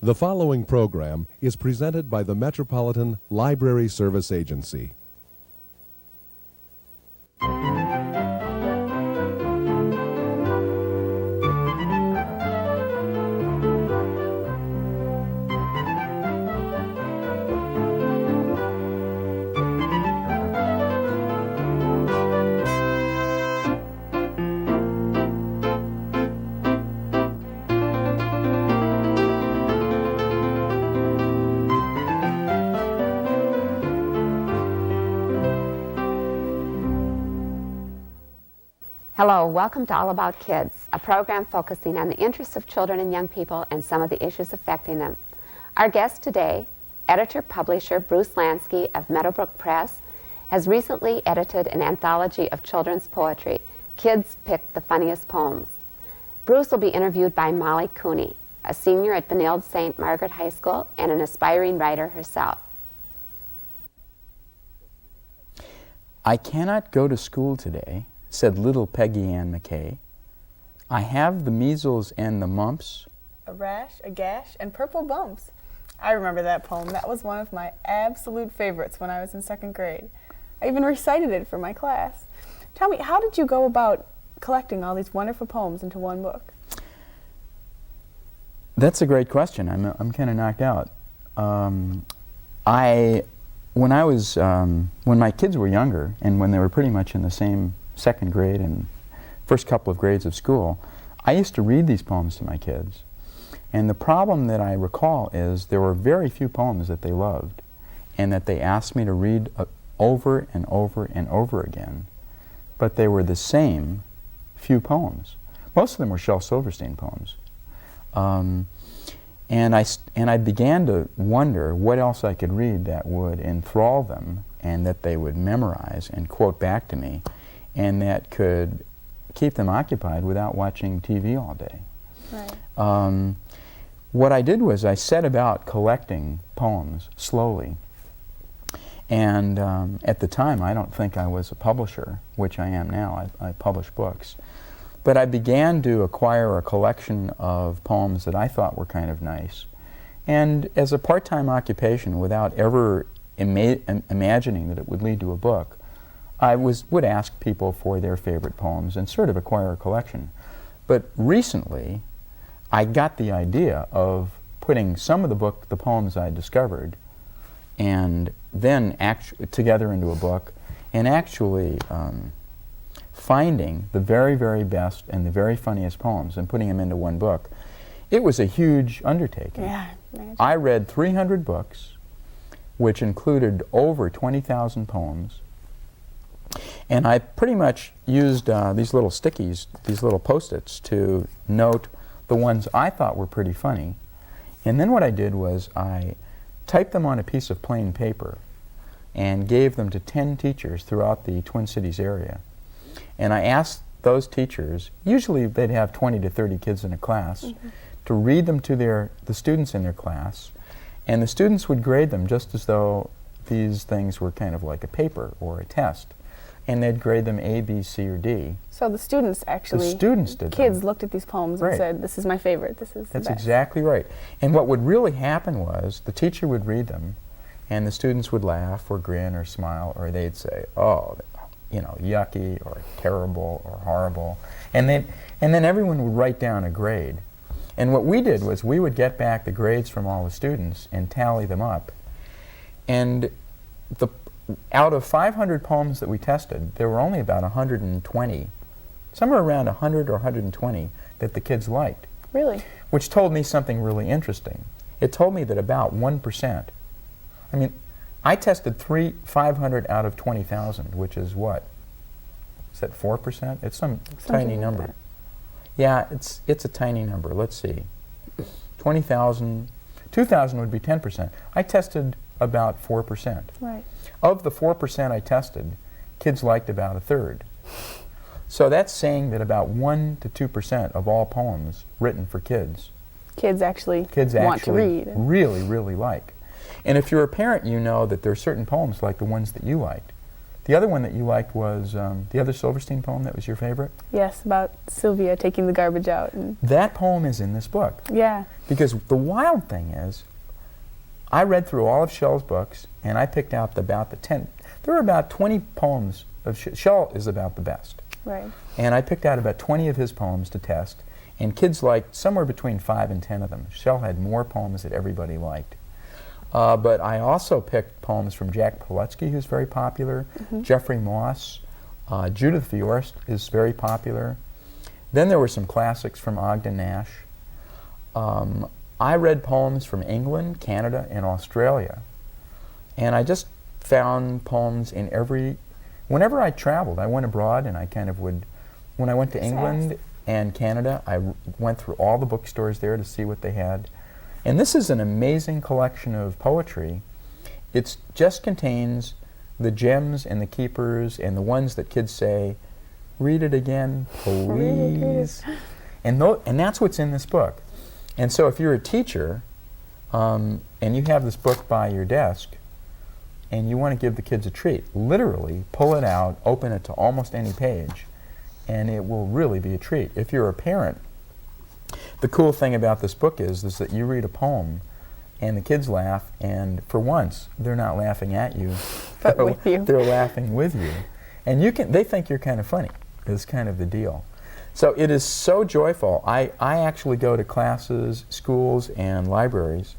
The following program is presented by the Metropolitan Library Service Agency. Hello, welcome to All About Kids, a program focusing on the interests of children and young people and some of the issues affecting them. Our guest today, editor-publisher Bruce Lansky of Meadowbrook Press, has recently edited an anthology of children's poetry, Kids Pick the Funniest Poems. Bruce will be interviewed by Molly Cooney, a senior at Benilde-St. Margaret High School and an aspiring writer herself. I cannot go to school today, said little Peggy Ann McKay. I have the measles and the mumps. A rash, a gash, and purple bumps. I remember that poem. That was one of my absolute favorites when I was in second grade. I even recited it for my class. Tell me, how did you go about collecting all these wonderful poems into one book? That's a great question. I'm kind of knocked out. When my kids were younger and when they were pretty much in the same second grade and first couple of grades of school, I used to read these poems to my kids. And the problem that I recall is there were very few poems that they loved and that they asked me to read over and over and over again. But they were the same few poems. Most of them were Shel Silverstein poems. And I began to wonder what else I could read that would enthrall them and that they would memorize and quote back to me, and that could keep them occupied without watching TV all day. Right. What I did was I set about collecting poems slowly. And at the time, I don't think I was a publisher, which I am now. I publish books. But I began to acquire a collection of poems that I thought were kind of nice. And as a part-time occupation, without ever imagining that it would lead to a book, I would ask people for their favorite poems and sort of acquire a collection. But recently, I got the idea of putting some of the poems I discovered and then together into a book, and actually finding the very, very best and the very funniest poems and putting them into one book. It was a huge undertaking. Yeah, imagine. I read 300 books, which included over 20,000 poems. And I pretty much used these little stickies, these little Post-its, to note the ones I thought were pretty funny. And then what I did was I typed them on a piece of plain paper and gave them to 10 teachers throughout the Twin Cities area. And I asked those teachers, usually they'd have 20 to 30 kids in a class, to read them to the students in their class. And the students would grade them just as though these things were kind of like a paper or a test. And they'd grade them A, B, C, or D. So the students actually, the students did kids them. Looked at these poems Right. and said, this is my favorite, this is the That's best. exactly right. And what would really happen was the teacher would read them and the students would laugh or grin or smile, or they'd say, oh, you know, yucky or terrible or horrible. And then everyone would write down a grade. And what we did was we would get back the grades from all the students and tally them up. And out of 500 poems that we tested, there were only about 120, somewhere around 100 or 120 that the kids liked. Really? Which told me something really interesting. It told me that about 1%, I mean, I tested 500 out of 20,000, which is what? Is that 4%? It's some tiny like number. that. Yeah, it's a tiny number. Let's see. 20,000, 2,000 would be 10%. I tested about 4%. Right. Of the 4% I tested, kids liked about a third. So that's saying that about 1 to 2% of all poems written for kids Kids want to read. really, really like. And if you're a parent, you know that there are certain poems like the ones that you liked The other one that you liked was the other Silverstein poem that was your favorite? Yes, about Sylvia taking the garbage out. And That poem is in this book. yeah. Because the wild thing is, I read through all of Shell's books, and I picked out about the 10. There were about 20 poems of Shell is about the best. Right. And I picked out about 20 of his poems to test, and kids liked somewhere between 5 and 10 of them. Shell had more poems that everybody liked. But I also picked poems from Jack Polutsky, who's very popular, Jeffrey Moss, Judith Viorst is very popular. Then there were some classics from Ogden Nash. I read poems from England, Canada, and Australia. And I just found poems in whenever I traveled, I went abroad and I kind of would, when I went to England and Canada, I went through all the bookstores there to see what they had. And this is an amazing collection of poetry. It just contains the gems and the keepers and the ones that kids say, read it again, please. And that's what's in this book. And so if you're a teacher and you have this book by your desk and you want to give the kids a treat, literally pull it out, open it to almost any page, and it will really be a treat. If you're a parent, the cool thing about this book is that you read a poem and the kids laugh, and for once they're not laughing at you, But with you. They're laughing with you. And they think you're kind of funny, is kind of the deal. So it is so joyful. I actually go to classes, schools, and libraries,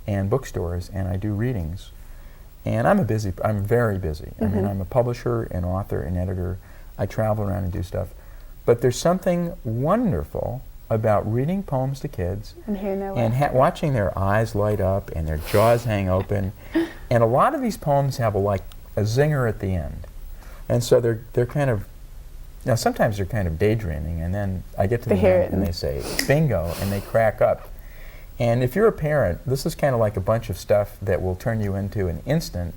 and bookstores, and I do readings. And I'm very busy. I mean, I'm a publisher, an author, an editor. I travel around and do stuff. But there's something wonderful about reading poems to kids And hearing their and watching their eyes light up and their jaws hang open. And a lot of these poems have a zinger at the end. And so they're kind of, now sometimes they're kind of daydreaming, and then I get to the end and they say, bingo, and they crack up. And if you're a parent, this is kind of like a bunch of stuff that will turn you into an instant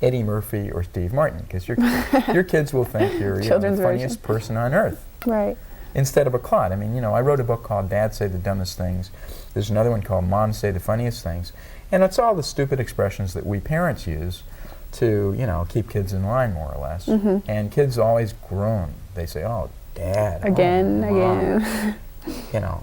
Eddie Murphy or Steve Martin, because your kids will think you're the funniest person on earth. Right. Instead of a clod. I mean, I wrote a book called Dad Say the Dumbest Things. There's another one called Mom Say the Funniest Things. And it's all the stupid expressions that we parents use to, keep kids in line, more or less. And kids always groan. They say, oh, Dad. Again, oh, Mom. again.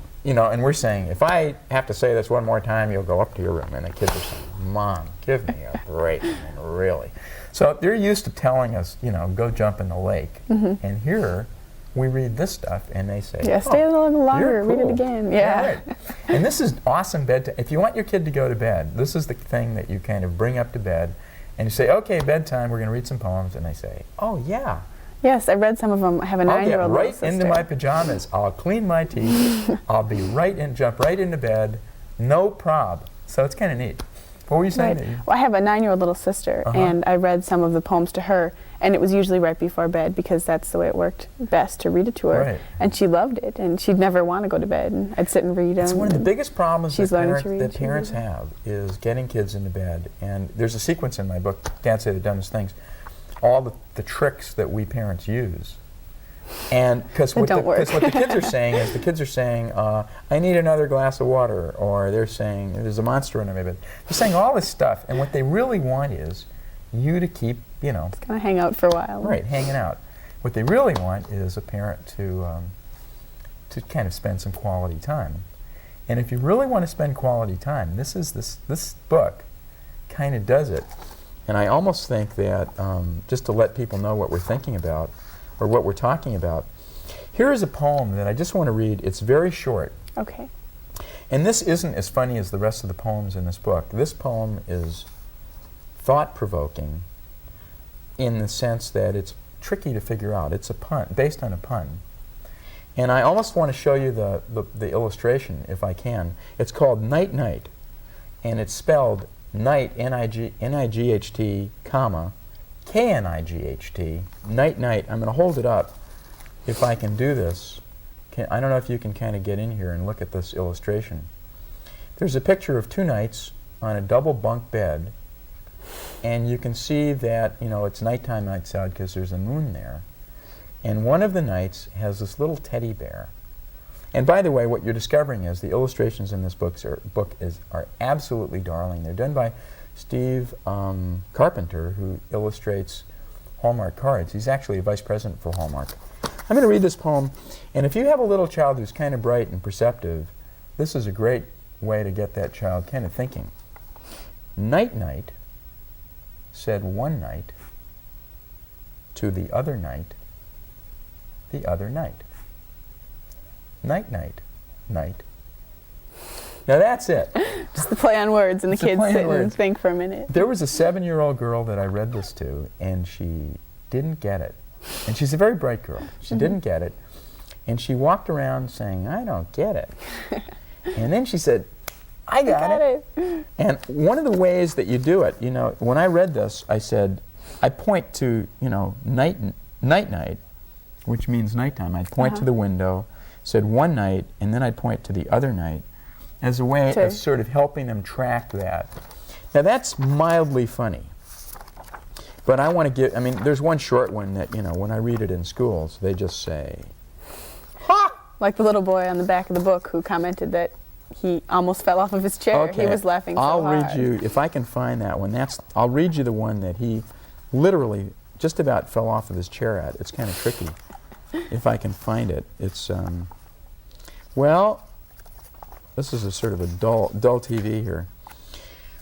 And we're saying, if I have to say this one more time, you'll go up to your room. And the kids are saying, Mom, give me a break, really. So they're used to telling us, go jump in the lake. And here, we read this stuff, and they say, stay a little longer, cool. read it again. Yeah. Right. And this is awesome bedtime. If you want your kid to go to bed, this is the thing that you kind of bring up to bed, and you say, okay, bedtime, we're going to read some poems, and they say, oh, yeah. Yes, I read some of them. I have a 9-year-old I'll little get right into my pajamas. I'll clean my teeth. I'll be jump right into bed. No prob. So it's kind of neat. What were you saying? Right. Well, I have a 9-year-old little sister, and I read some of the poems to her, and it was usually right before bed because that's the way it worked best to read it to her. Right. And she loved it, and she'd never want to go to bed, and I'd sit and read them. It's one of the biggest problems she's that parents have is getting kids into bed. And there's a sequence in my book, Dad Say the Dumbest Things, all the tricks that we parents use. And because what the kids are saying is, I need another glass of water, or they're saying, there's a monster under my bed. They're saying all this stuff, and what they really want is you to keep, Just kind of hang out for a while. Right, hanging out. What they really want is a parent to kind of spend some quality time. And if you really want to spend quality time, this book kind of does it. And I almost think that, just to let people know what we're thinking about, or what we're talking about, here is a poem that I just want to read. It's very short. Okay. And this isn't as funny as the rest of the poems in this book. This poem is thought-provoking in the sense that it's tricky to figure out. It's a pun, based on a pun. And I almost want to show you the illustration, if I can. It's called Night Night, and it's spelled night, N-I-G-H-T, comma, K-N-I-G-H-T, night, night. I'm going to hold it up if I can do this. I don't know if you can kind of get in here and look at this illustration. There's a picture of two knights on a double bunk bed, and you can see that, it's nighttime outside because there's a moon there. And one of the knights has this little teddy bear. And by the way, what you're discovering is the illustrations in this book are absolutely darling. They're done by Steve Carpenter, who illustrates Hallmark cards. He's actually a vice president for Hallmark. I'm going to read this poem, and if you have a little child who's kind of bright and perceptive, this is a great way to get that child kind of thinking. Night-night said one night to the other night, the other night. Night-night, night. Now that's it. Just the play on words, and the It's a kids play on sit and words. think for a minute. There was a 7-year-old girl that I read this to, and she didn't get it. And she's a very bright girl. She didn't get it. And she walked around saying, I don't get it. And then she said, I got it. And one of the ways that you do it, you know, when I read this, I said, I point to, you know, night-night, which means nighttime. I'd point to the window, said one night, and then I'd point to the other night as a way of sort of helping them track that. Now that's mildly funny. But I want to give, I mean, there's one short one that, you know, when I read it in schools, they just say, ha! Like the little boy on the back of the book who commented that he almost fell off of his chair. Okay. He was laughing so I'll hard. read you, if I can find that one, I'll read you the one that he literally just about fell off of his chair at. It's kind of tricky. If I can find it. It's, well, this is a sort of a dull TV here.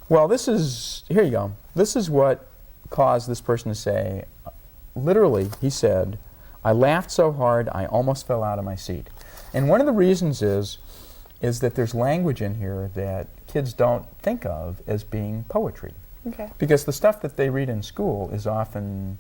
Well, this is, here you go. This is what caused this person to say, literally, he said, I laughed so hard I almost fell out of my seat. And one of the reasons is that there's language in here that kids don't think of as being poetry. Okay. Because the stuff that they read in school is often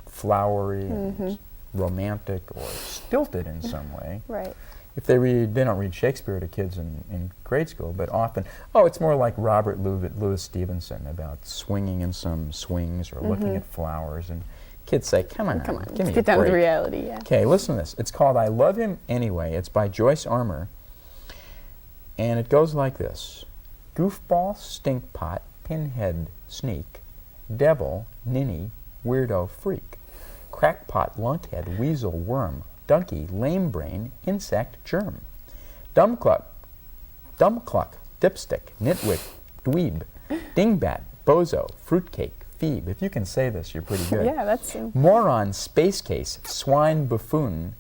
flowery and romantic or stilted in some way. Right. If they don't read Shakespeare to kids in grade school, but often, it's more like Robert Louis Stevenson about swinging in some swings or looking at flowers, and kids say, come on, give me get a down to the break. reality, yeah. Okay, listen to this. It's called I Love Him Anyway. It's by Joyce Armour, and it goes like this. Goofball, stinkpot, pinhead, sneak, devil, ninny, weirdo, freak, crackpot, lunkhead, weasel, worm, donkey, lame brain, insect, germ, dumb cluck, dipstick, nitwit, dweeb, dingbat, bozo, fruitcake, phoebe. If you can say this, you're pretty good. Yeah, that's... Moron, space case, swine, buffoon,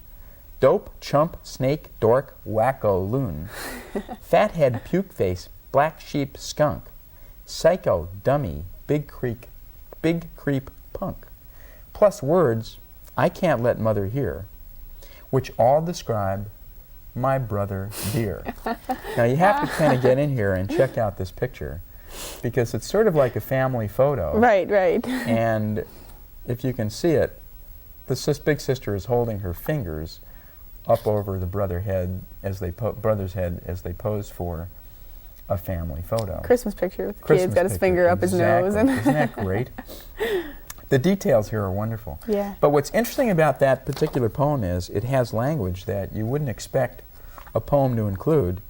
dope, chump, snake, dork, wacko, loon, fathead, puke face, black sheep, skunk, psycho, dummy, big creep, punk. Plus words I can't let mother hear, which all describe my brother dear. Now you have to kind of get in here and check out this picture, because it's sort of like a family photo. Right, right. And if you can see it, the big sister is holding her fingers up over the brother's head as they pose for a family photo. Christmas picture with the Christmas kid's got his picture, finger up his nose. exactly. Isn't that great? The details here are wonderful. Yeah. But what's interesting about that particular poem is it has language that you wouldn't expect a poem to include,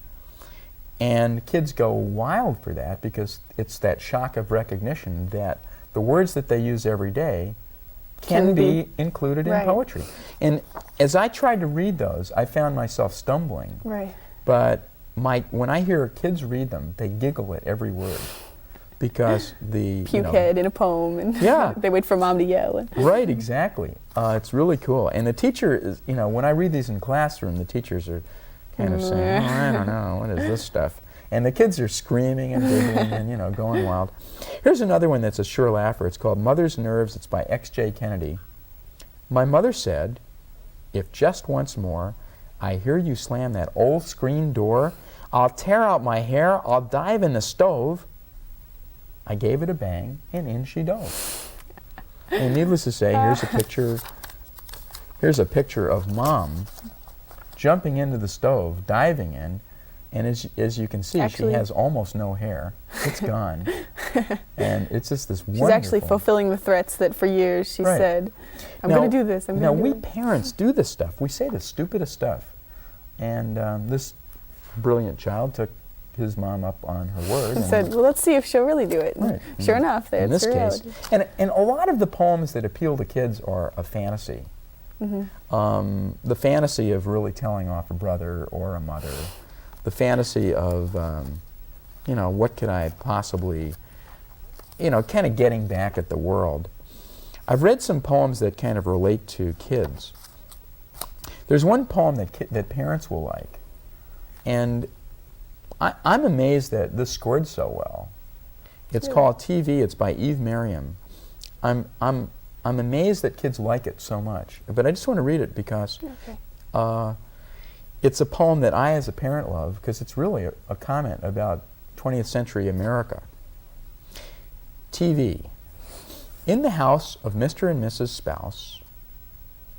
and kids go wild for that because it's that shock of recognition that the words that they use every day can be included in poetry. And as I tried to read those, I found myself stumbling. Right. But when I hear kids read them, they giggle at every word. Because the Pukehead in a poem, and they wait for mom to yell. Right, exactly. It's really cool. And the teacher is, when I read these in classroom, the teachers are kind of saying, I don't know, what is this stuff? And the kids are screaming and giggling and, going wild. Here's another one that's a sure laugher. It's called Mother's Nerves. It's by X.J. Kennedy. My mother said, if just once more I hear you slam that old screen door, I'll tear out my hair, I'll dive in the stove. I gave it a bang, and in she dove. And needless to say, here's a picture of Mom jumping into the stove, diving in, and as you can see, she has almost no hair. It's gone. And it's just this wonderful... She's actually fulfilling the threats that for years she said, I'm going to do this, I'm going to do we it. parents do this stuff. We say the stupidest stuff. And this brilliant child took his mom up on her word. And said, well, let's see if she'll really do it. Right. Sure enough, in that's this case. reality. And a lot of the poems that appeal to kids are a fantasy. The fantasy of really telling off a brother or a mother. The fantasy of, what could I possibly, kind of getting back at the world. I've read some poems that kind of relate to kids. There's one poem that parents will like, and I'm amazed that this scored so well. It's called TV. It's by Eve Merriam. I'm amazed that kids like it so much. But I just want to read it because it's a poem that I, as a parent, love because it's really a comment about 20th century America. TV. In the house of Mr. and Mrs. Spouse,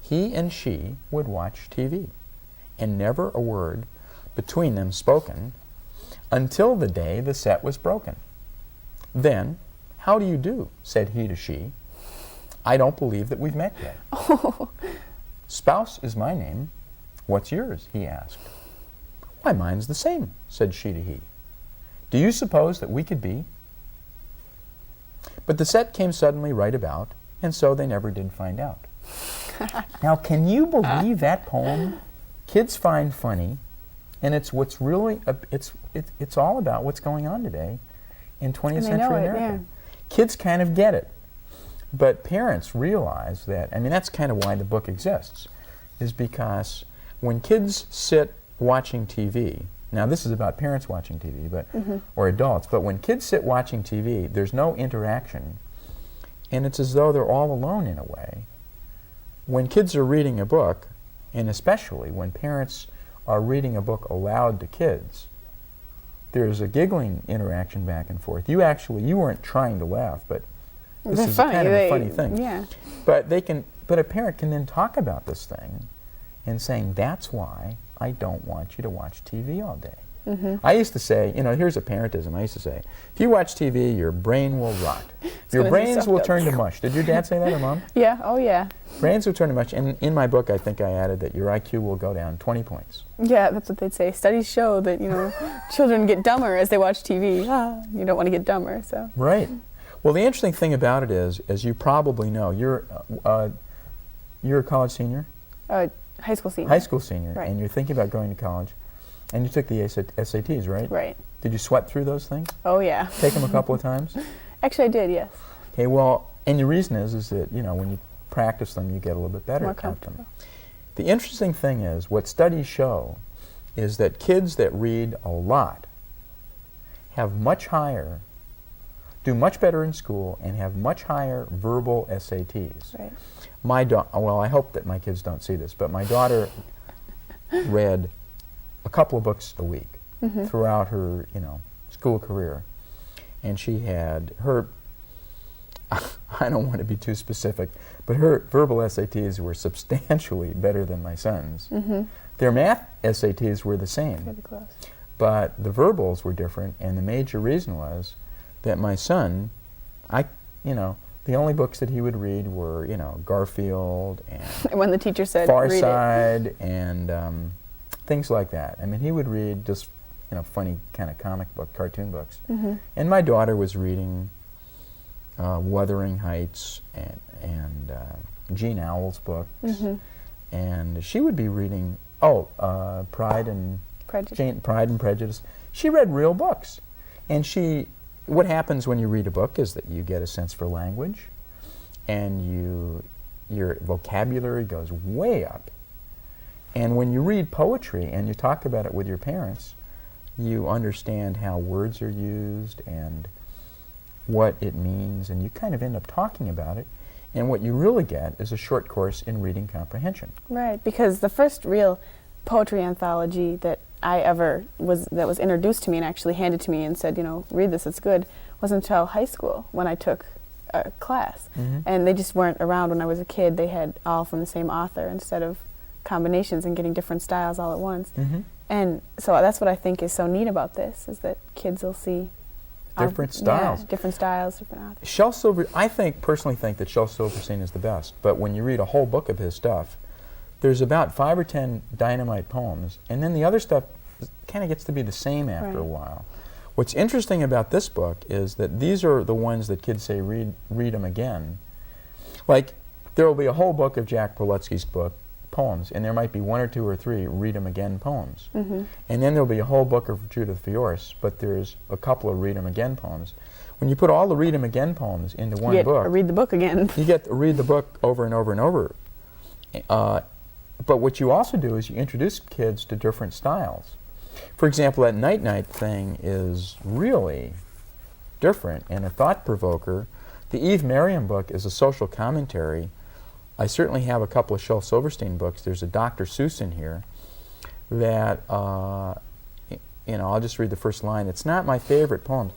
he and she would watch TV, and never a word between them spoken until the day the set was broken. Then, "How do you do?" said he to she. "I don't believe that we've met yet." "Spouse is my name. What's yours?" he asked. "Why, mine's the same," said she to he. "Do you suppose that we could be?" But the set came suddenly right about, and so they never did find out. Now, can you believe that poem? Kids find funny, and it's what's really it's all about what's going on today in 20th century America. Yeah. Kids kind of get it, but parents realize that. I mean, that's kind of why the book exists, is because when kids sit watching TV. Now, this is about parents watching TV, but or adults. But when kids sit watching TV, there's no interaction, and it's as though they're all alone in a way. When kids are reading a book, and especially when parents are reading a book aloud to kids, there's a giggling interaction back and forth. You weren't trying to laugh, but this They're is funny. kind of a funny thing. Yeah. But a parent can then talk about this thing and saying, "That's why I don't want you to watch TV all day." I used to say, here's a parentism. I used to say, if you watch TV, your brain will rot. Your brains will turn to mush. Did your dad say that, or Mom? Yeah, oh yeah. Brains will turn to mush. And in my book, I think I added that your IQ will go down 20 points. Yeah, that's what they'd say. Studies show that, children get dumber as they watch TV. You don't want to get dumber, so. Right. Well, the interesting thing about it is, as you probably know, you're a college senior? High school senior. High school senior, Right. and you're thinking about going to college, and you took the SATs, right? Right. Did you sweat through those things? Oh yeah. Take them a couple of times? Actually, I did, yes. Okay, well, and the reason is that, when you practice them, you get a little bit better More at them. comfortable. The interesting thing is, what studies show is that kids that read a lot have do much better in school and have much higher verbal SATs. Right. Well, I hope that my kids don't see this, but my daughter read a couple of books a week throughout her, school career. And she had her, I don't want to be too specific, but her verbal SATs were substantially better than my son's. Their math SATs were the same, Pretty close. but the verbals were different, and the major reason was that my son, the only books that he would read were, Garfield and And when the teacher said, Far read it. Side and things like that. I mean, he would read just, funny kind of cartoon books. And my daughter was reading Wuthering Heights and Jean Owl's books. And she would be reading, Pride and Prejudice. She read real books. And what happens when you read a book is that you get a sense for language, and your vocabulary goes way up. And when you read poetry and you talk about it with your parents, you understand how words are used and what it means, and you kind of end up talking about it. And what you really get is a short course in reading comprehension. Right, because the first real poetry anthology that was introduced to me and actually handed to me and said, read this, it's good, wasn't until high school when I took a class. And they just weren't around when I was a kid. They had all from the same author instead of combinations and getting different styles all at once. And so that's what I think is so neat about this, is that kids will see different styles. Yeah, different styles, different authors. Shel personally think that Shel Silverstein is the best, but when you read a whole book of his stuff, there's about 5 or 10 dynamite poems, and then the other stuff kind of gets to be the same after a while. What's interesting about this book is that these are the ones that kids say read them again. Like, there will be a whole book of Jack Prelutsky's book, poems, and there might be 1 or 2 or 3 read them again poems. And then there'll be a whole book of Judith Fior's, but there's a couple of read them again poems. when you put all the Read 'em again poems into one You get book, to read the book again. you get to read the book over and over and over. But what you also do is you introduce kids to different styles. For example, that Night Night thing is really different and a thought provoker. The Eve Merriam book is a social commentary. I certainly have a couple of Shel Silverstein books. There's a Dr. Seuss in here that, you know, I'll just read the first line. It's not my favorite poems,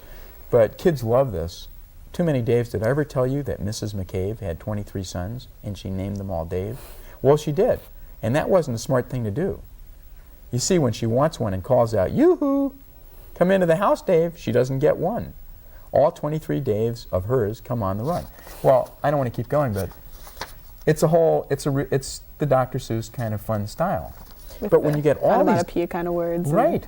but kids love this. Too Many Daves. Did I ever tell you that Mrs. McCabe had 23 sons and she named them all Dave? Well, she did. And that wasn't a smart thing to do. You see, when she wants one and calls out, "Yoo-hoo! Come into the house, Dave," she doesn't get one. All 23 Daves of hers come on the run. Well, I don't want to keep going, but it's the Dr. Seuss kind of fun style. But when you get all these onomatopoeia kind of words. right,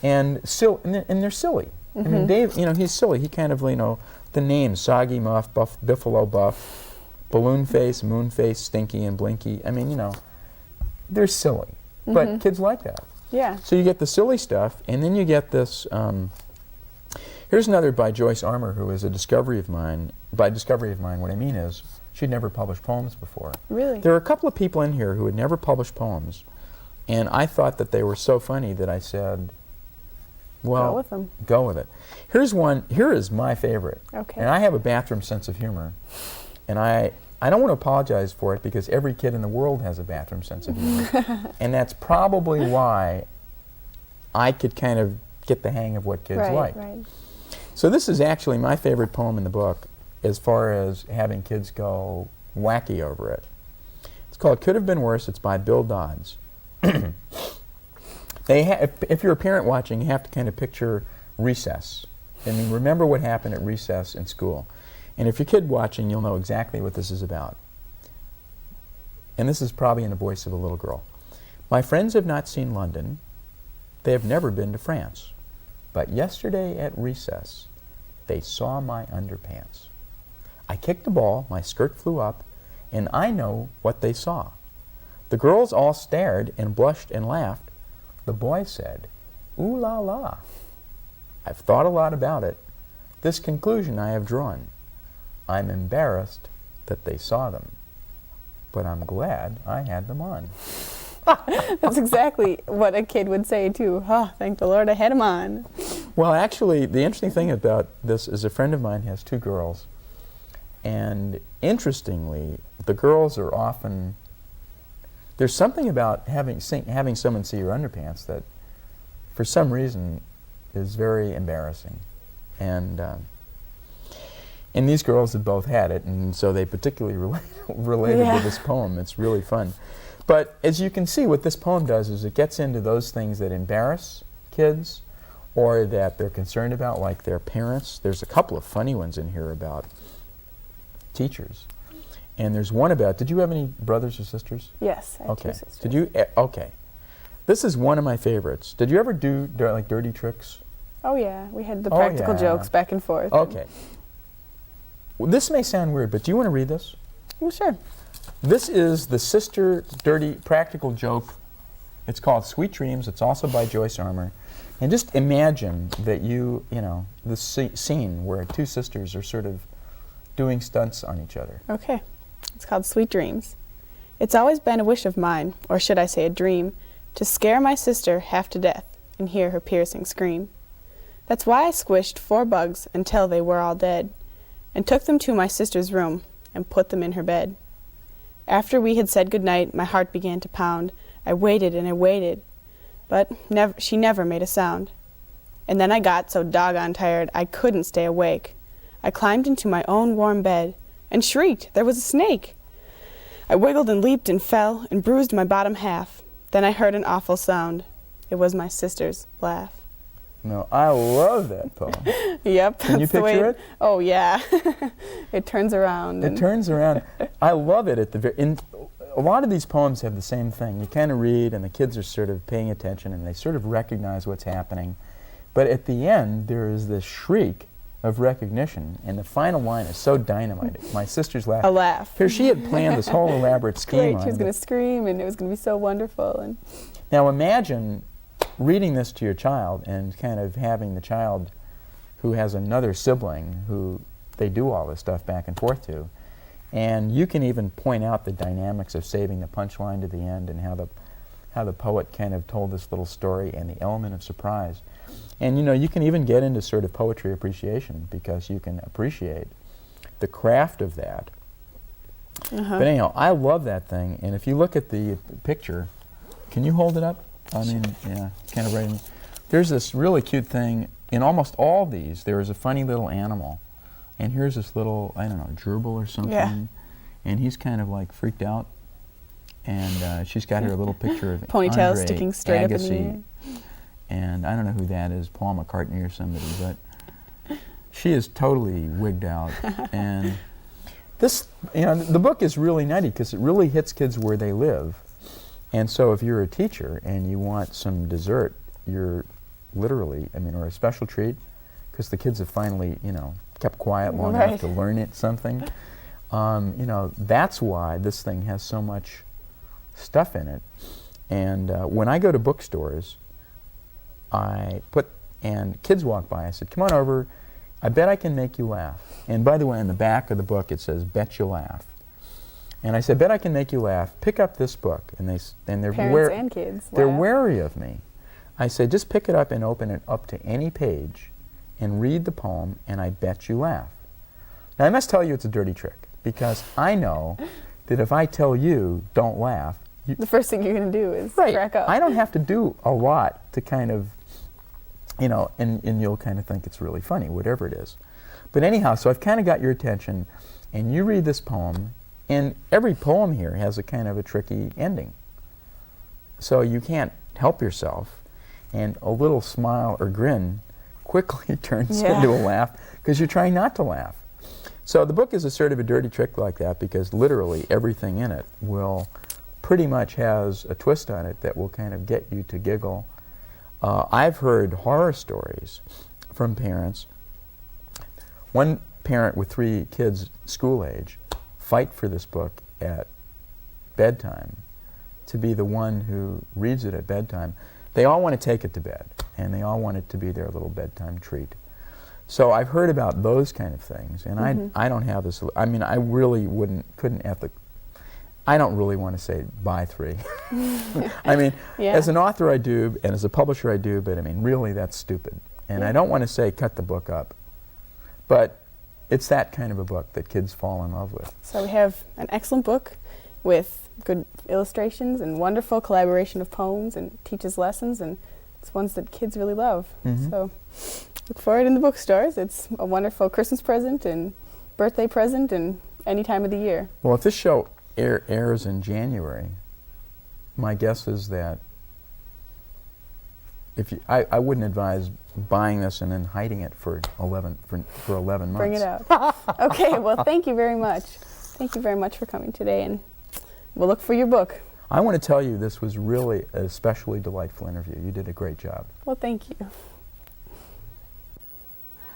and they're silly. I mean, Dave, you know, he's silly. He kind of, you know, the names Soggy Muff, Buffalo Buff, Balloon Face, Moon Face, Stinky, and Blinky. I mean, you know, they're silly, but kids like that. Yeah. So you get the silly stuff, and then you get this. Here's another by Joyce Armour, who is a discovery of mine. By discovery of mine, what I mean is she'd never published poems before. Really? There are a couple of people in here who had never published poems, and I thought that they were so funny that I said, well, Go with them. Go with it. Here's one. Here is my favorite. Okay. And I have a bathroom sense of humor, and I don't want to apologize for it because every kid in the world has a bathroom sense of humor, and that's probably why I could kind of get the hang of what kids like. Right. So this is actually my favorite poem in the book as far as having kids go wacky over it. It's called Could Have Been Worse. It's by Bill Dodds. If you're a parent watching, you have to kind of picture recess. I mean, remember what happened at recess in school. And if you're a kid watching, you'll know exactly what this is about. And this is probably in the voice of a little girl. My friends have not seen London. They have never been to France. But yesterday at recess, they saw my underpants. I kicked the ball, my skirt flew up, and I know what they saw. The girls all stared and blushed and laughed. The boy said, "Ooh la la." I've thought a lot about it. This conclusion I have drawn. I'm embarrassed that they saw them, but I'm glad I had them on. That's exactly what a kid would say too. Oh, thank the Lord I had him on. Well, actually, the interesting thing about this is a friend of mine has two girls, and interestingly, the girls are often, there's something about having someone see your underpants that, for some reason, is very embarrassing, and these girls have both had it, and so they particularly related to this poem. It's really fun. But as you can see, what this poem does is it gets into those things that embarrass kids or that they're concerned about, like their parents. There's a couple of funny ones in here about teachers. And there's one about, did you have any brothers or sisters? Yes, I have Okay. two sisters. Did you? Okay. This is one of my favorites. Did you ever do like dirty tricks? Oh yeah, we had the Oh, practical yeah. jokes back and forth. Okay. Well, this may sound weird, but do you want to read this? Oh, sure. This is the sister dirty practical joke. It's called Sweet Dreams. It's also by Joyce Armour. And just imagine that you know, the scene where two sisters are sort of doing stunts on each other. Okay. It's called Sweet Dreams. It's always been a wish of mine, or should I say a dream, to scare my sister half to death and hear her piercing scream. That's why I squished 4 bugs until they were all dead, and took them to my sister's room and put them in her bed. After we had said good night, my heart began to pound. I waited and I waited, but she never made a sound. And then I got so doggone tired I couldn't stay awake. I climbed into my own warm bed and shrieked there was a snake. I wiggled and leaped and fell and bruised my bottom half. Then I heard an awful sound. It was my sister's laugh. No, I love that poem. Yep. Can you that's the way picture it? Oh, yeah. It turns around. It turns around. I love it at the very. A lot of these poems have the same thing. You kind of read, and the kids are sort of paying attention, and they sort of recognize what's happening. But at the end, there is this shriek of recognition, and the final line is so dynamite. My sister's laugh. A laugh. Here, she had planned this whole elaborate scheme. Great. on She was it. going to scream, and it was going to be so wonderful. And Now imagine reading this to your child and kind of having the child, who has another sibling who they do all this stuff back and forth to. And you can even point out the dynamics of saving the punchline to the end and how the poet kind of told this little story and the element of surprise. And you know, you can even get into sort of poetry appreciation because you can appreciate the craft of that. But anyhow, I love that thing, and if you look at the picture, can you hold it up? I mean, yeah, kind of right in. There's this really cute thing. In almost all these, there is a funny little animal. And here's this little, I don't know, gerbil or something. Yeah. And he's kind of like freaked out. And she's got her little picture of Ponytail Andre sticking straight up in the Agassi. And I don't know who that is, Paul McCartney or somebody, but she is totally wigged out. And this, you know, the book is really nutty because it really hits kids where they live. And so if you're a teacher and you want some dessert, you're literally, I mean, or a special treat, because the kids have finally, you know, kept quiet long enough to learn it something. You know, that's why this thing has so much stuff in it. And when I go to bookstores, and kids walk by, I said, come on over, I bet I can make you laugh. And by the way, in the back of the book it says, bet you laugh. And I said, bet I can make you laugh, pick up this book. And they're Parents and kids they're laugh. wary of me. I said, just pick it up and open it up to any page and read the poem, and I bet you laugh. Now, I must tell you it's a dirty trick, because I know that if I tell you, don't laugh, The first thing you're going to do is crack up. I don't have to do a lot to kind of, you know, and you'll kind of think it's really funny, whatever it is. But anyhow, so I've kind of got your attention, and you read this poem, and every poem here has a kind of a tricky ending. So you can't help yourself, and a little smile or grin quickly turns into a laugh because you're trying not to laugh. So the book is a sort of a dirty trick like that, because literally everything in it will pretty much has a twist on it that will kind of get you to giggle. I've heard horror stories from parents. One parent with 3 kids school age fight for this book at bedtime to be the one who reads it at bedtime. They all want to take it to bed, and they all want it to be their little bedtime treat. So I've heard about those kind of things, and I don't have this. I mean, I really couldn't I don't really want to say buy 3. I mean, as an author I do, and as a publisher I do, but I mean, really that's stupid. And I don't want to say cut the book up, but it's that kind of a book that kids fall in love with. So we have an excellent book with good illustrations and wonderful collaboration of poems, and teaches lessons, and it's ones that kids really love. So look for it in the bookstores. It's a wonderful Christmas present and birthday present and any time of the year. Well, if this show airs in January, my guess is that I wouldn't advise buying this and then hiding it for 11 months. Bring it out. Okay, well, thank you very much. Thank you very much for coming today, and we'll look for your book. I want to tell you this was really an especially delightful interview. You did a great job. Well, thank you.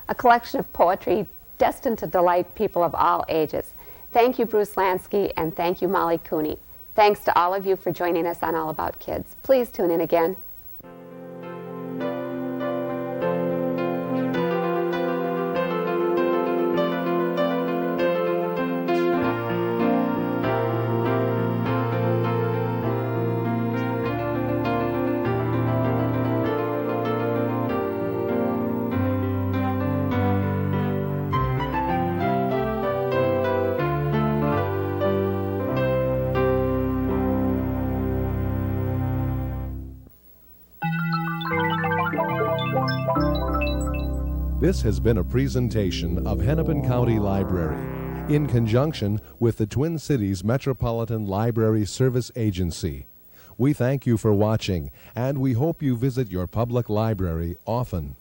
A collection of poetry destined to delight people of all ages. Thank you, Bruce Lansky, and thank you, Molly Cooney. Thanks to all of you for joining us on All About Kids. Please tune in again. This has been a presentation of Hennepin County Library in conjunction with the Twin Cities Metropolitan Library Service Agency. We thank you for watching, and we hope you visit your public library often.